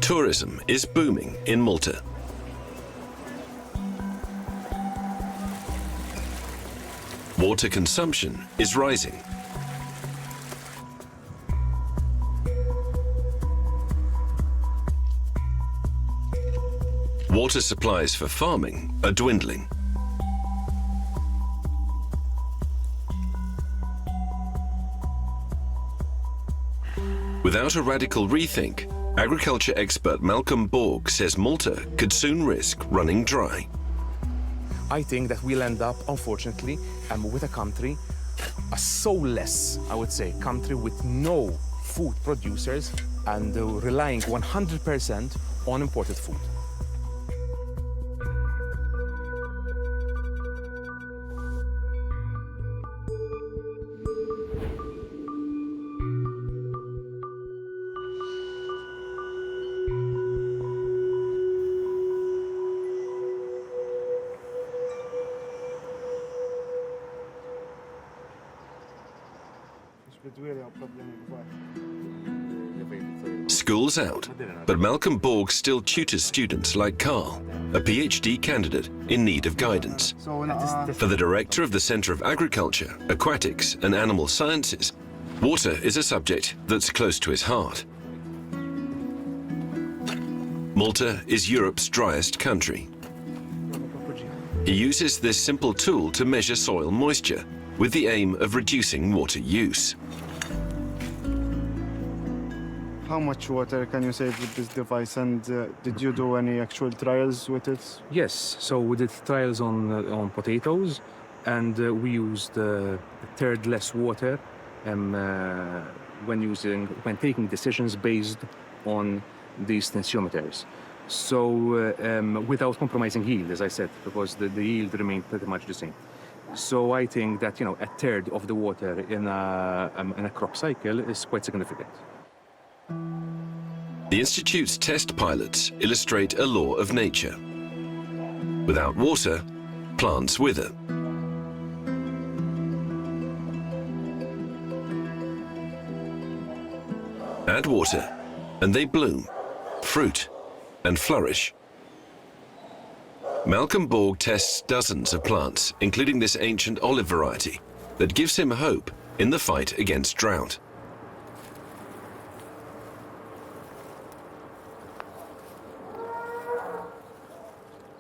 Tourism is booming in Malta. Water consumption is rising. Water supplies for farming are dwindling. Without a radical rethink, agriculture expert Malcolm Borg says Malta could soon risk running dry. I think that we'll end up, unfortunately, with a country, a soulless, I would say, country with no food producers and relying 100% on imported food. School's out, but Malcolm Borg still tutors students like Carl, a PhD candidate in need of guidance. For the director of the Centre of Agriculture, Aquatics and Animal Sciences, water is a subject that's close to his heart. Malta is Europe's driest country. He uses this simple tool to measure soil moisture with the aim of reducing water use. How much water can you save with this device, and did you do any actual trials with it? Yes, so we did trials on potatoes, and we used third less water when taking decisions based on these tensiometers. So without compromising yield, as I said, because the yield remained pretty much the same. So I think that, a third of the water in a crop cycle is quite significant. The Institute's test pilots illustrate a law of nature. Without water, plants wither. Add water, and they bloom, fruit, and flourish. Malcolm Borg tests dozens of plants, including this ancient olive variety, that gives him hope in the fight against drought.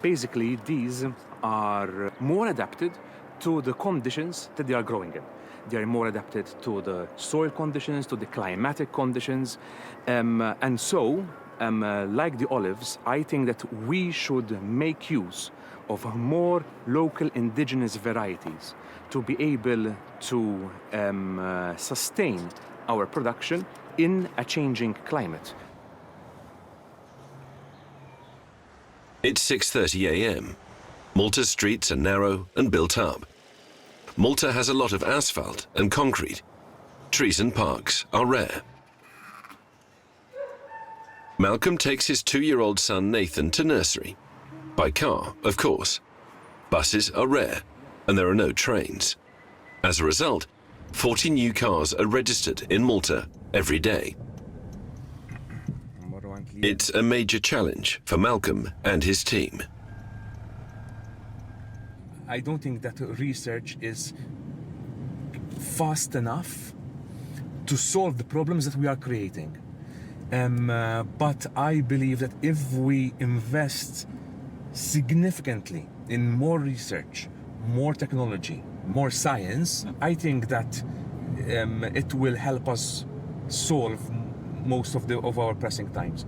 Basically, these are more adapted to the conditions that they are growing in. They are more adapted to the soil conditions, to the climatic conditions. And so, like the olives, I think that we should make use of more local indigenous varieties to be able to sustain our production in a changing climate. It's 6:30 a.m. Malta's streets are narrow and built up. Malta has a lot of asphalt and concrete. Trees and parks are rare. Malcolm takes his 2-year-old son Nathan to nursery. By car, of course. Buses are rare, and there are no trains. As a result, 40 new cars are registered in Malta every day. It's a major challenge for Malcolm and his team. I don't think that research is fast enough to solve the problems that we are creating. But I believe that if we invest significantly in more research, more technology, more science, I think that it will help us solve most of our pressing times.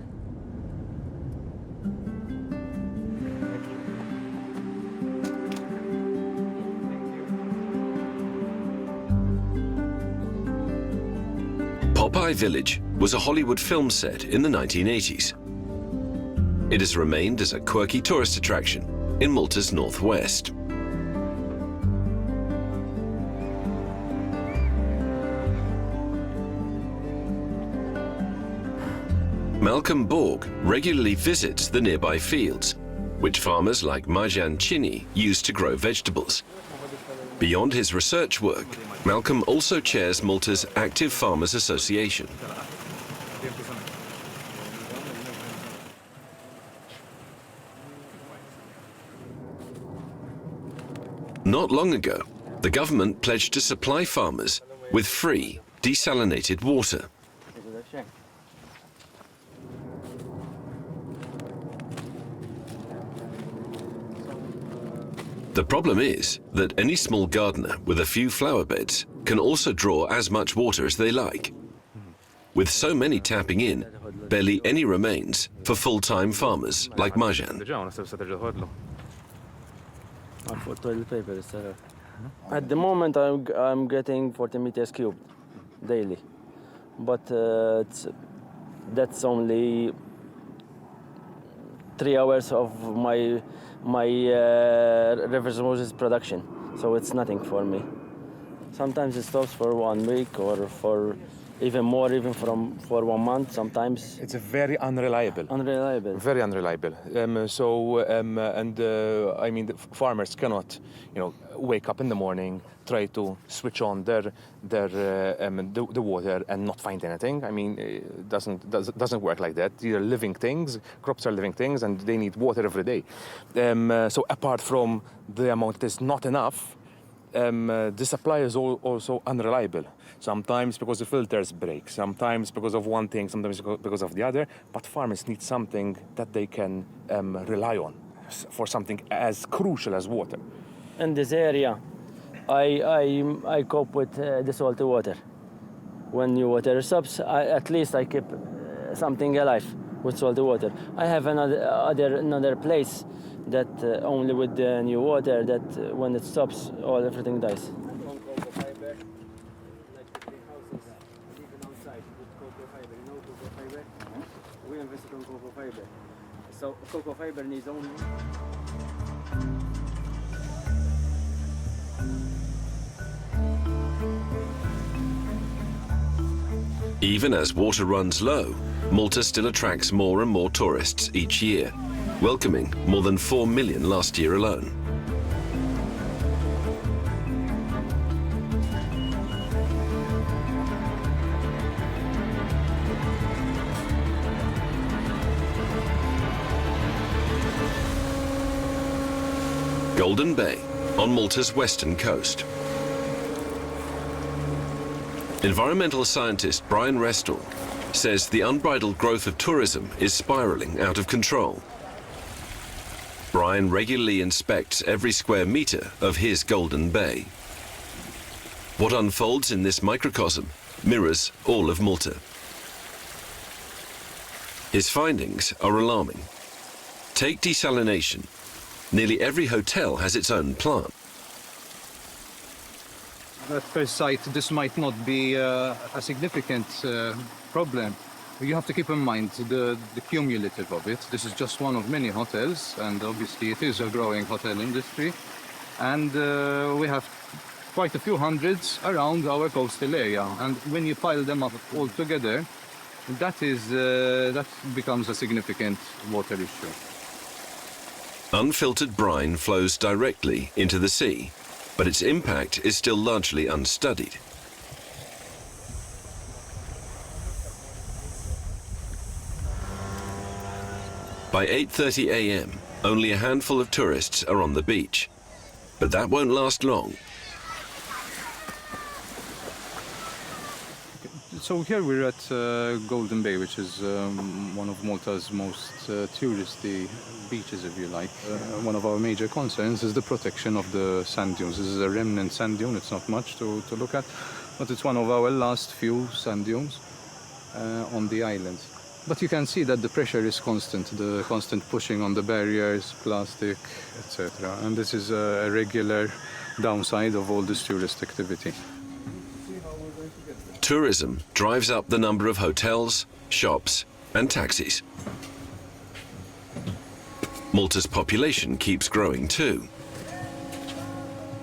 Popeye Village was a Hollywood film set in the 1980s. It has remained as a quirky tourist attraction in Malta's northwest. Malcolm Borg regularly visits the nearby fields, which farmers like Marjan Chini use to grow vegetables. Beyond his research work, Malcolm also chairs Malta's Active Farmers Association. Not long ago, the government pledged to supply farmers with free desalinated water. The problem is that any small gardener with a few flower beds can also draw as much water as they like. With so many tapping in, barely any remains for full-time farmers like Majan. At the moment, I'm getting 40 meters cubed daily, but that's only 3 hours of my reverse osmosis production, so it's nothing for me. Sometimes it stops for 1 week or for even more, even for 1 month sometimes. It's a very unreliable. Unreliable. Very unreliable. I mean, the farmers cannot, wake up in the morning, try to switch on the water and not find anything. I mean, it doesn't work like that. These are living things. Crops are living things, and they need water every day. So apart from the amount that is not enough, the supply is also unreliable. Sometimes because the filters break, sometimes because of one thing, sometimes because of the other. But farmers need something that they can rely on for something as crucial as water. In this area, I cope with the salty water. When new water stops, at least I keep something alive with salty water. I have another place that only with the new water, that when it stops, everything dies. We invested on cocoa fiber. So cocoa fiber needs only. Even as water runs low, Malta still attracts more and more tourists each year, welcoming more than 4 million last year alone. Golden Bay, on Malta's western coast. Environmental scientist Brian Restall says the unbridled growth of tourism is spiraling out of control. Brian regularly inspects every square metre of his Golden Bay. What unfolds in this microcosm mirrors all of Malta. His findings are alarming. Take desalination. Nearly every hotel has its own plant. At first sight, this might not be a significant problem. You have to keep in mind the cumulative of it. This is just one of many hotels, and obviously it is a growing hotel industry. And we have quite a few hundreds around our coastal area. And when you pile them up all together, that becomes a significant water issue. Unfiltered brine flows directly into the sea, but its impact is still largely unstudied. By 8:30 a.m., only a handful of tourists are on the beach. But that won't last long. So here we're at Golden Bay, which is one of Malta's most touristy beaches, if you like. One of our major concerns is the protection of the sand dunes. This is a remnant sand dune. It's not much to look at, but it's one of our last few sand dunes on the island. But you can see that the pressure is constant, the constant pushing on the barriers, plastic, etc. And this is a regular downside of all this tourist activity. Tourism drives up the number of hotels, shops, and taxis. Malta's population keeps growing too.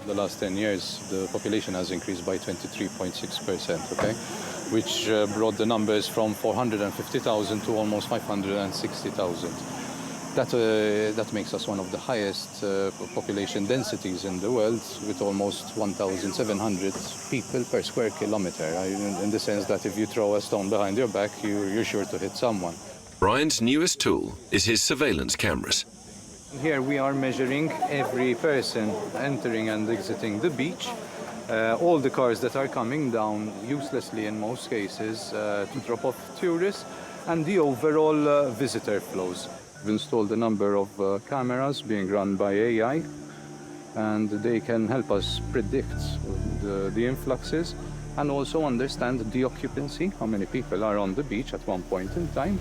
The last 10 years, the population has increased by 23.6%, okay? Which brought the numbers from 450,000 to almost 560,000. That makes us one of the highest population densities in the world, with almost 1,700 people per square kilometer. In the sense that if you throw a stone behind your back, you're sure to hit someone. Brian's newest tool is his surveillance cameras. Here we are measuring every person entering and exiting the beach. All the cars that are coming down uselessly in most cases to drop off tourists, and the overall visitor flows. We've installed a number of cameras being run by AI, and they can help us predict the influxes and also understand the occupancy, how many people are on the beach at one point in time,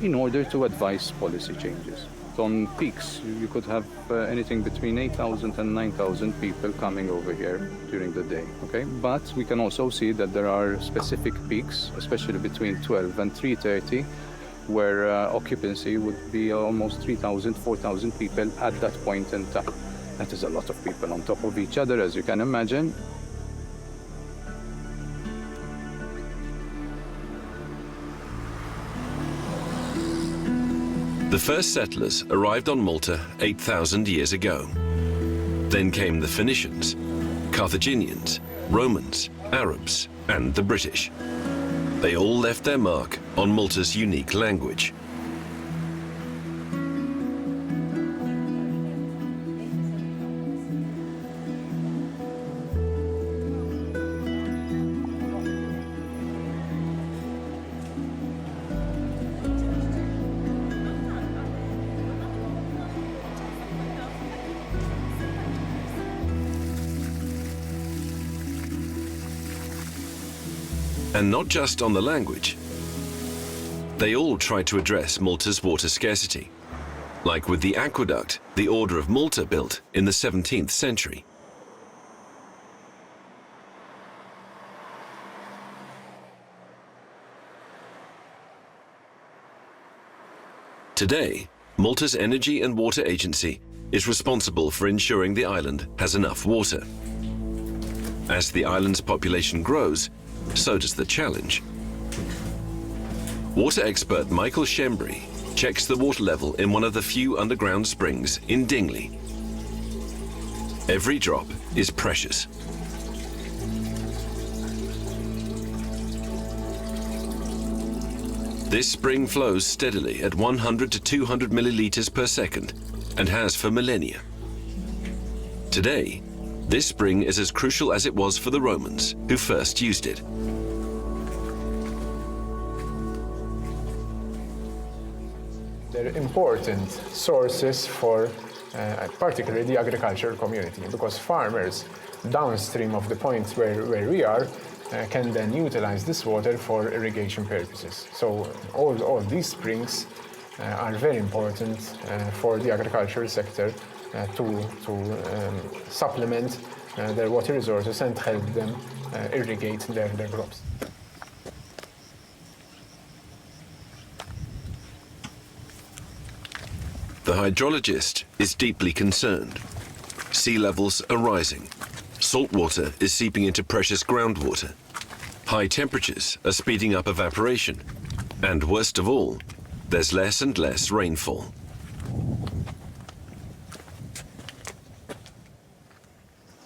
in order to advise policy changes. On peaks, you could have anything between 8,000 and 9,000 people coming over here during the day, okay? But we can also see that there are specific peaks, especially between 12 and 3:30, where occupancy would be almost 3,000, 4,000 people at that point in time. That is a lot of people on top of each other, as you can imagine. The first settlers arrived on Malta 8,000 years ago. Then came the Phoenicians, Carthaginians, Romans, Arabs, and the British. They all left their mark on Malta's unique language. And not just on the language. They all tried to address Malta's water scarcity, like with the aqueduct the Order of Malta built in the 17th century. Today, Malta's Energy and Water Agency is responsible for ensuring the island has enough water. As the island's population grows, so does the challenge. Water expert Michael Shembri checks the water level in one of the few underground springs in Dingley. Every drop is precious. This spring flows steadily at 100 to 200 milliliters per second and has for millennia. Today, this spring is as crucial as it was for the Romans, who first used it. They're important sources for particularly the agricultural community, because farmers downstream of the point where we are can then utilize this water for irrigation purposes. So all these springs are very important for the agricultural sector to supplement their water resources and help them irrigate their crops. The hydrologist is deeply concerned. Sea levels are rising. Salt water is seeping into precious groundwater. High temperatures are speeding up evaporation. And worst of all, there's less and less rainfall.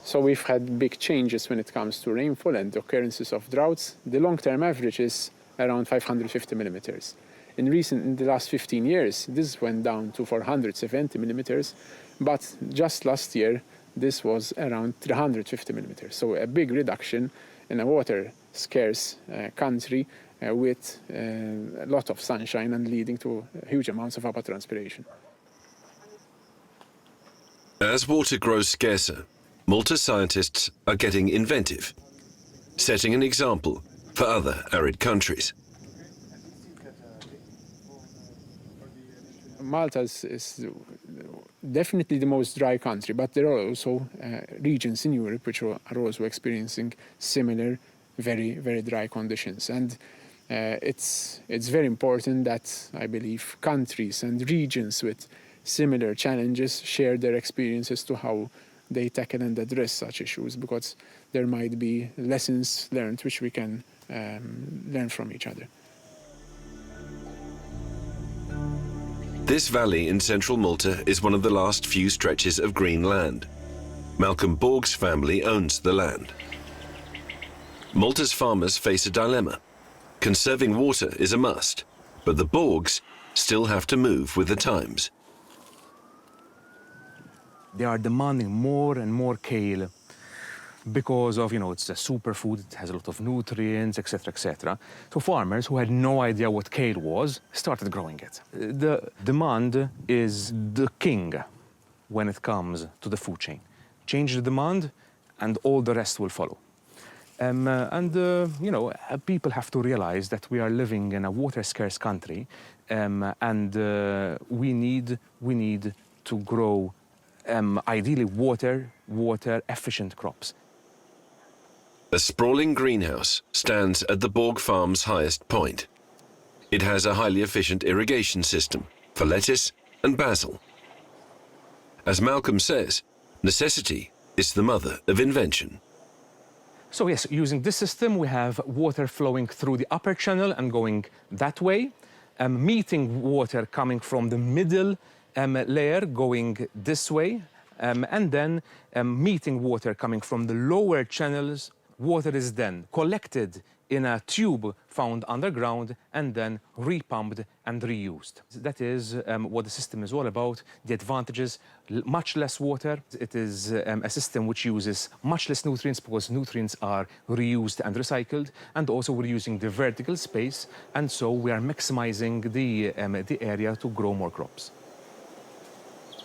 So we've had big changes when it comes to rainfall and the occurrences of droughts. The long-term average is around 550 millimeters. In the last 15 years, this went down to 470 millimeters, but just last year, this was around 350 millimeters. So a big reduction in a water-scarce country with a lot of sunshine and leading to huge amounts of evapotranspiration. As water grows scarcer, Malta scientists are getting inventive, setting an example for other arid countries. Malta is definitely the most dry country, but there are also regions in Europe which are also experiencing similar, very, very dry conditions. And it's very important that, I believe, countries and regions with similar challenges share their experiences to how they tackle and address such issues, because there might be lessons learned which we can learn from each other. This valley in central Malta is one of the last few stretches of green land. Malcolm Borg's family owns the land. Malta's farmers face a dilemma. Conserving water is a must, but the Borgs still have to move with the times. They are demanding more and more kale because of, it's a superfood, it has a lot of nutrients, etc., etc. So farmers who had no idea what kale was started growing it. The demand is the king when it comes to the food chain. Change the demand and all the rest will follow. People have to realize that we are living in a water-scarce country, and we need to grow, ideally, water-efficient crops. A sprawling greenhouse stands at the Borg farm's highest point. It has a highly efficient irrigation system for lettuce and basil. As Malcolm says, necessity is the mother of invention. So yes, using this system, we have water flowing through the upper channel and going that way, meeting water coming from the middle layer going this way, and then meeting water coming from the lower channels. Water is then collected in a tube found underground and then repumped and reused. That is what the system is all about. The advantages, much less water. It is a system which uses much less nutrients because nutrients are reused and recycled, and also we're using the vertical space, and so we are maximizing the area to grow more crops.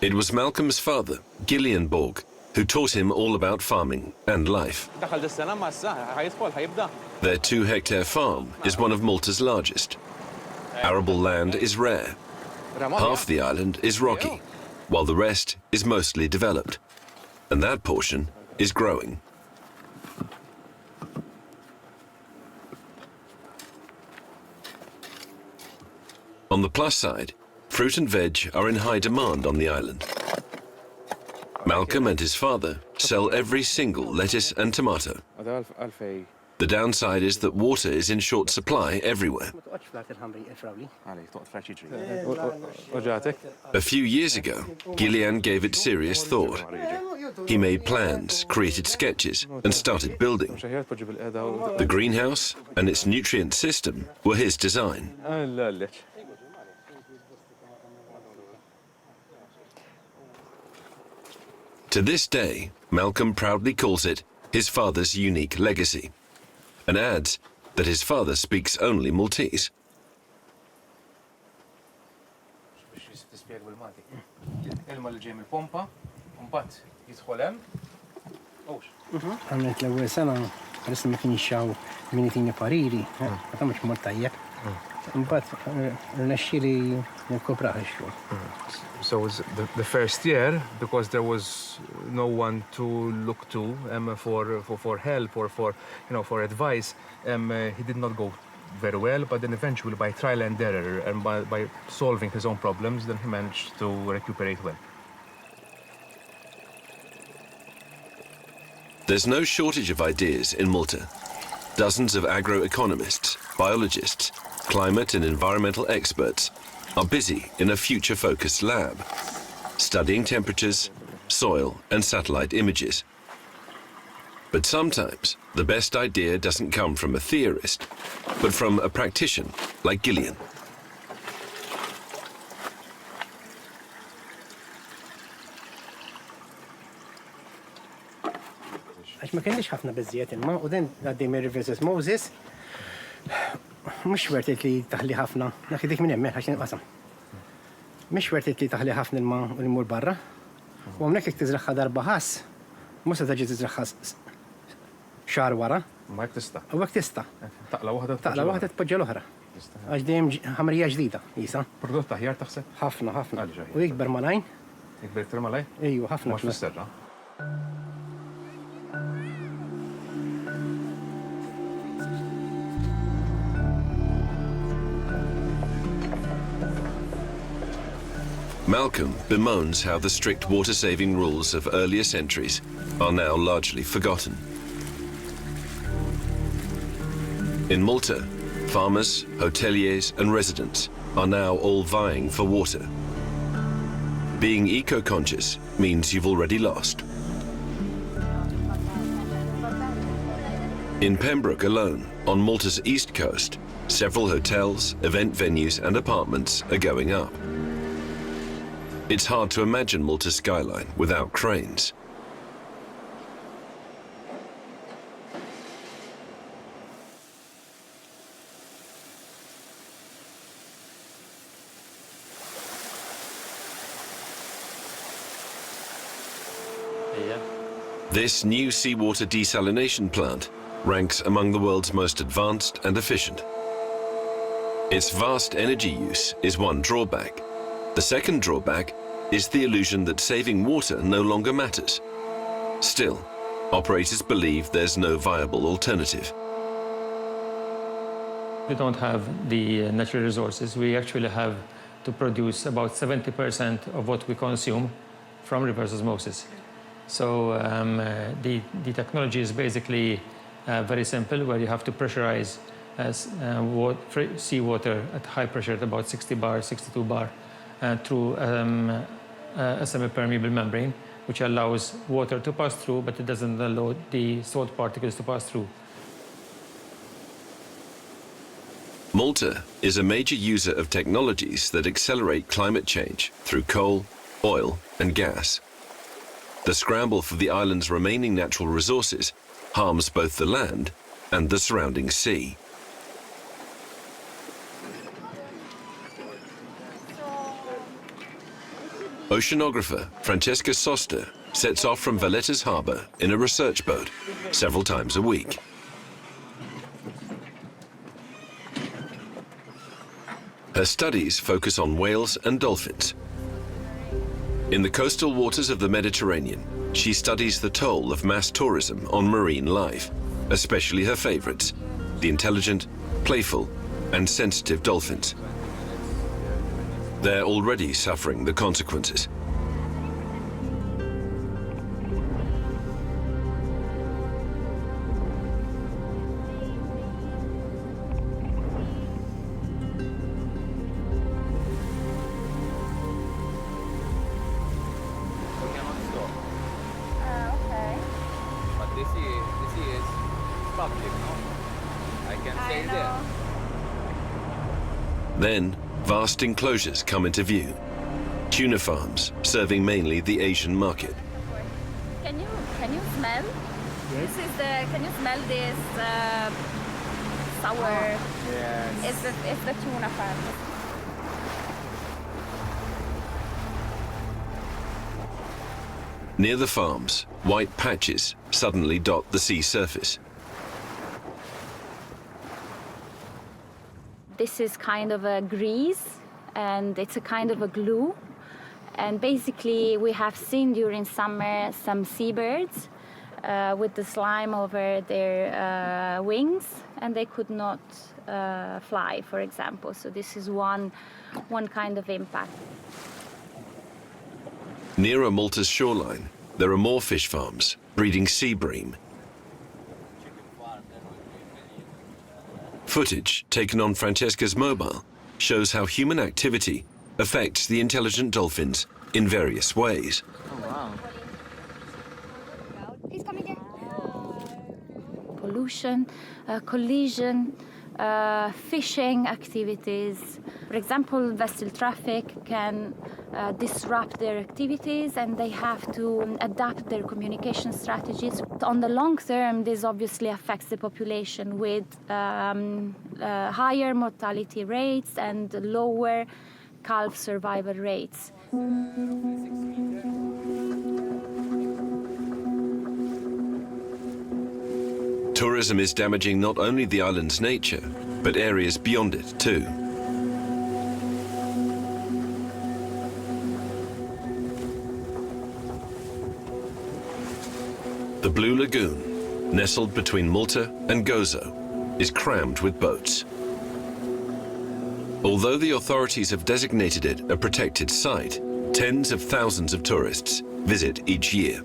It was Malcolm's father, Gillian Borg, who taught him all about farming and life. Their 2-hectare farm is one of Malta's largest. Arable land is rare. Half the island is rocky, while the rest is mostly developed. And that portion is growing. On the plus side, fruit and veg are in high demand on the island. Malcolm and his father sell every single lettuce and tomato. The downside is that water is in short supply everywhere. A few years ago, Gillian gave it serious thought. He made plans, created sketches, and started building. The greenhouse and its nutrient system were his design. To this day, Malcolm proudly calls it his father's unique legacy, and adds that his father speaks only Maltese. So it was the first year, because there was no one to look to for help or for advice. He did not go very well, but then eventually, by trial and error and by solving his own problems, then he managed to recuperate well. There's no shortage of ideas in Malta. Dozens of agroeconomists, biologists, climate and environmental experts are busy in a future-focused lab, studying temperatures, soil and satellite images. But sometimes the best idea doesn't come from a theorist, but from a practitioner like Gillian. għax ma kellix ħafna biżżejjed imma u dan għaddej mir-rivers Moses mhux wertet li taħli ħafna naħidek minn hemm għax inqasam. Mhux wertet li taħli ħafna ilma u l-mur barra. U hawnhekk jekk tiżraħħa darba ħass, mhux se taġi tiżraħħa xahar wara. Ma jekk tista'. U hekk tista'. Taqla waħda tpoġġa l-oħra. Għax dejjem ħamrija ġdida jisa. Prodott aħjar taħseb? Ħafna. U jikber malajn. Jikber iktar malajn? Ejju, ħafna. Mhux fis-serra. Malcolm bemoans how the strict water-saving rules of earlier centuries are now largely forgotten. In Malta, farmers, hoteliers and residents are now all vying for water. Being eco-conscious means you've already lost. In Pembroke alone, on Malta's east coast, several hotels, event venues and apartments are going up. It's hard to imagine Malta's skyline without cranes. This new seawater desalination plant ranks among the world's most advanced and efficient. Its vast energy use is one drawback. The second drawback is the illusion that saving water no longer matters. Still, operators believe there's no viable alternative. We don't have the natural resources. We actually have to produce about 70% of what we consume from reverse osmosis. So the technology is basically very simple, where you have to pressurize seawater at high pressure at about 60 bar, 62 bar, through a semi-permeable membrane, which allows water to pass through, but it doesn't allow the salt particles to pass through. Malta is a major user of technologies that accelerate climate change through coal, oil, and gas. The scramble for the island's remaining natural resources harms both the land and the surrounding sea. Oceanographer Francesca Soster sets off from Valletta's harbour in a research boat several times a week. Her studies focus on whales and dolphins. In the coastal waters of the Mediterranean, she studies the toll of mass tourism on marine life, especially her favorites, the intelligent, playful, and sensitive dolphins. They're already suffering the consequences. Then, vast enclosures come into view. Tuna farms serving mainly the Asian market. Can you smell? Yes. Can you smell this sour? Yes. It's the tuna farm. Near the farms, white patches suddenly dot the sea surface. This is kind of a grease, and it's a kind of a glue. And basically, we have seen during summer some seabirds with the slime over their wings, and they could not fly, for example. So this is one kind of impact. Nearer Malta's shoreline, there are more fish farms breeding sea bream. Footage taken on Francesca's mobile shows how human activity affects the intelligent dolphins in various ways. Oh, wow. He's coming in. Pollution, collision, fishing activities. For example, vessel traffic can disrupt their activities, and they have to adapt their communication strategies. On the long term, this obviously affects the population with higher mortality rates and lower calf survival rates. Tourism is damaging not only the island's nature, but areas beyond it too. The Blue Lagoon, nestled between Malta and Gozo, is crammed with boats. Although the authorities have designated it a protected site, tens of thousands of tourists visit each year.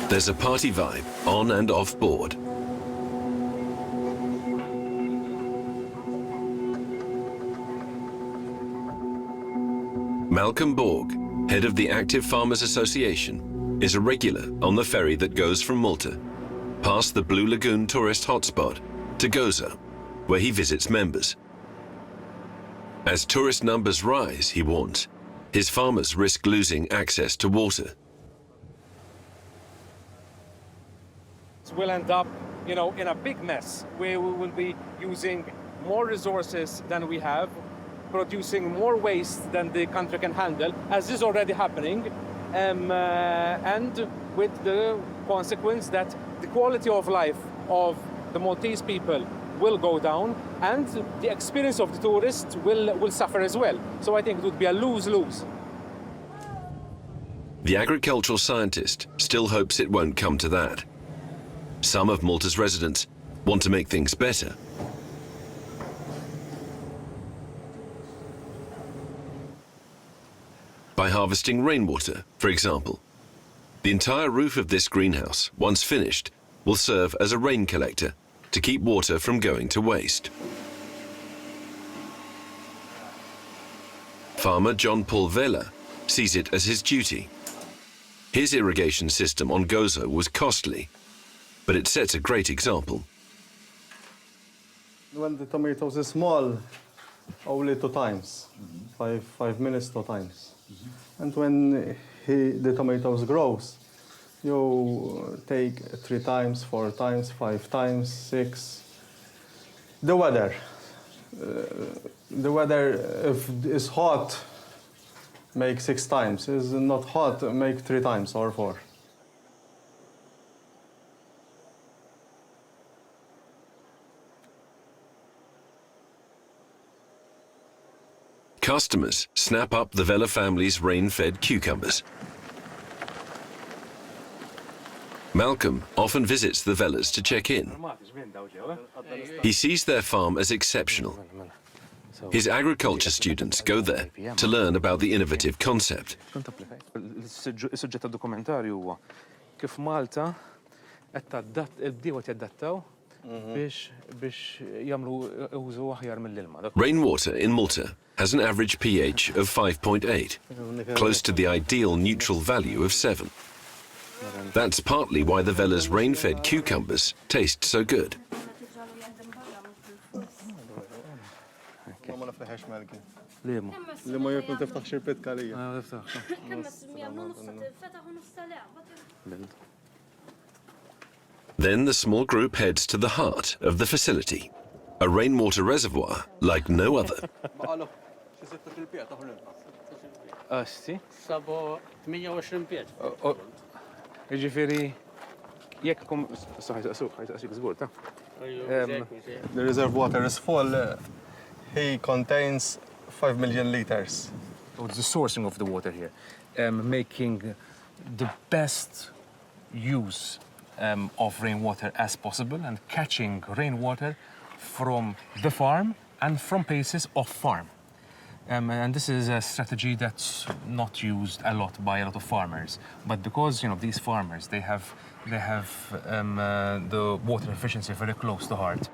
There's a party vibe on and off board. Malcolm Borg, head of the Active Farmers Association, is a regular on the ferry that goes from Malta, past the Blue Lagoon tourist hotspot, to Gozo, where he visits members. As tourist numbers rise, he warns, his farmers risk losing access to water. We'll end up, in a big mess where we will be using more resources than we have, producing more waste than the country can handle, as is already happening, and with the consequence that the quality of life of the Maltese people will go down, and the experience of the tourists will suffer as well. So I think it would be a lose-lose. The agricultural scientist still hopes it won't come to that. Some of Malta's residents want to make things better. By harvesting rainwater, for example. The entire roof of this greenhouse, once finished, will serve as a rain collector to keep water from going to waste. Farmer John Paul Vela sees it as his duty. His irrigation system on Gozo was costly, but it sets a great example. When the tomatoes is small, only 2 times, 5 minutes 2 times. And when the tomatoes grows, you take 3 times, 4 times, 5 times, 6. The weather, if it's hot, make 6 times. Is not hot, make 3 times or 4. Customers snap up the Vela family's rain-fed cucumbers. Malcolm often visits the Velas to check in. He sees their farm as exceptional. His agriculture students go there to learn about the innovative concept. Is-suġġett tad-dokumentarju huwa kif Malta il-bdiewa jaddattaw biex jagħmlu użu aħjar mill-ilma. Rainwater in Malta has an average pH of 5.8, close to the ideal neutral value of 7. That's partly why the Vela's rain-fed cucumbers taste so good. Then the small group heads to the heart of the facility, a rainwater reservoir like no other. The reservoir is full. He contains 5 million liters. So it's the sourcing of the water here, making the best use of rainwater as possible and catching rainwater from the farm and from places off farm. And this is a strategy that's not used a lot by a lot of farmers. But because these farmers, they have the water efficiency very close to heart.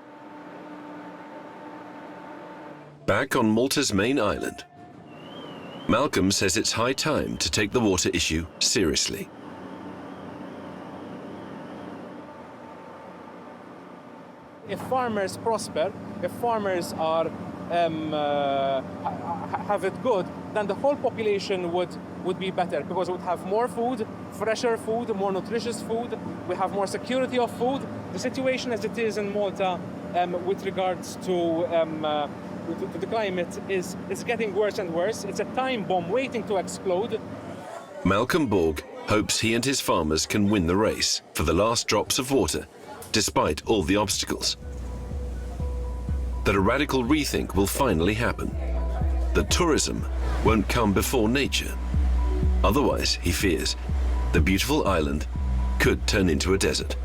Back on Malta's main island, Malcolm says it's high time to take the water issue seriously. If farmers prosper, if farmers are have it good, then the whole population would be better because we would have more food, fresher food, more nutritious food. We have more security of food. The situation as it is in Malta with regards to the climate is getting worse and worse. It's a time bomb waiting to explode. Malcolm Borg hopes he and his farmers can win the race for the last drops of water, despite all the obstacles. That a radical rethink will finally happen. That tourism won't come before nature. Otherwise, he fears, the beautiful island could turn into a desert.